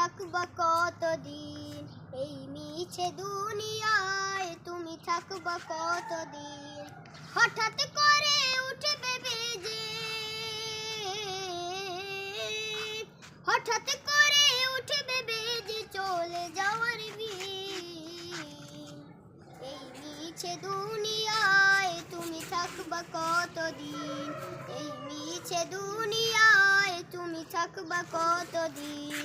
থাকবা কতদিন, এই মিছে দুনিয়ায় তুমি থাকবা কতদিন। হঠাৎ করে উঠবে বেজে, হঠাৎ করে উঠবে বেজে চলে যাওয়ার দিন। এই মিছে দুনিয়ায় তুমি থাকবা কতদিন, এই মিছে দুনিয়ায় তুমি থাকবা কতদিন।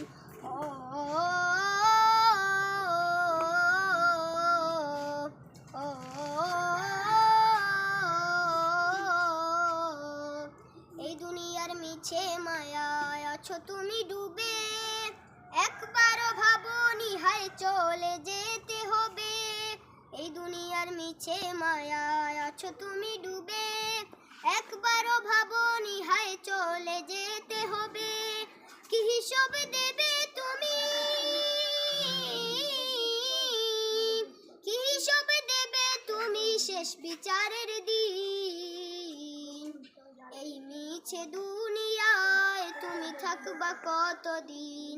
এই দুনিয়ার মিছে মায়ায় আছো তুমি ডুবে, একবারও ভাবনি হায় চলে যেতে হবে। এই দুনিয়ার মিছে মায়ায় আছো তুমি ডুবে, একবারও ভাবনি হায় চলে যেতে হবে। কি হিসাব দেবে তুমি, কি হিসাব দেবে তুমি শেষ বিচারের দিন। এই মিছে দুনিয়ায় তুমি থাকবা কতদিন,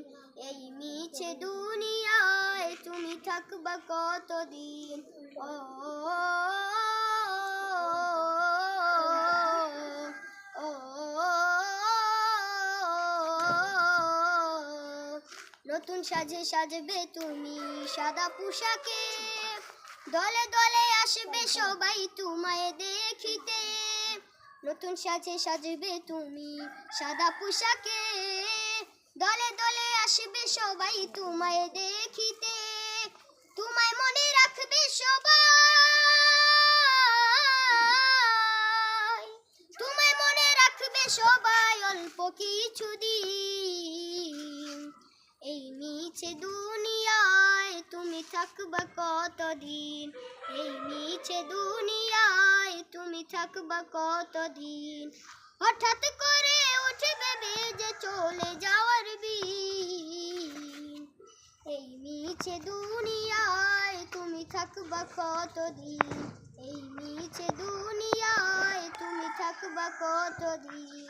এই মিছে দুনিয়ায় তুমি থাকবা কতদিন। নতুন সাজে সাজবে তুমি সাদা পোশাকে, দলে দলে আসবে সবাই তোমায় দেখিতে। নতুন সাজে সাজবে তুমি সাদা পোশাকে, দলে দলে আসবে সবাই তোমায় দেখিতে। তোমায় মনে রাখবে সবাই, তোমায় মনে রাখবে সবাই অল্প কিছু দিন। এই মিছে দুনিয়ায় তুমি থাকবা কতদিন, এই মিছে দুনিয়ায় তুমি থাকবা কতদিন। হঠাৎ করে উঠবে বেজে চলে যাওয়ার দিন। এই মিছে দুনিয়ায় তুমি থাকবা কতদিন, এই মিছে দুনিয়ায় তুমি থাকবা কতদিন।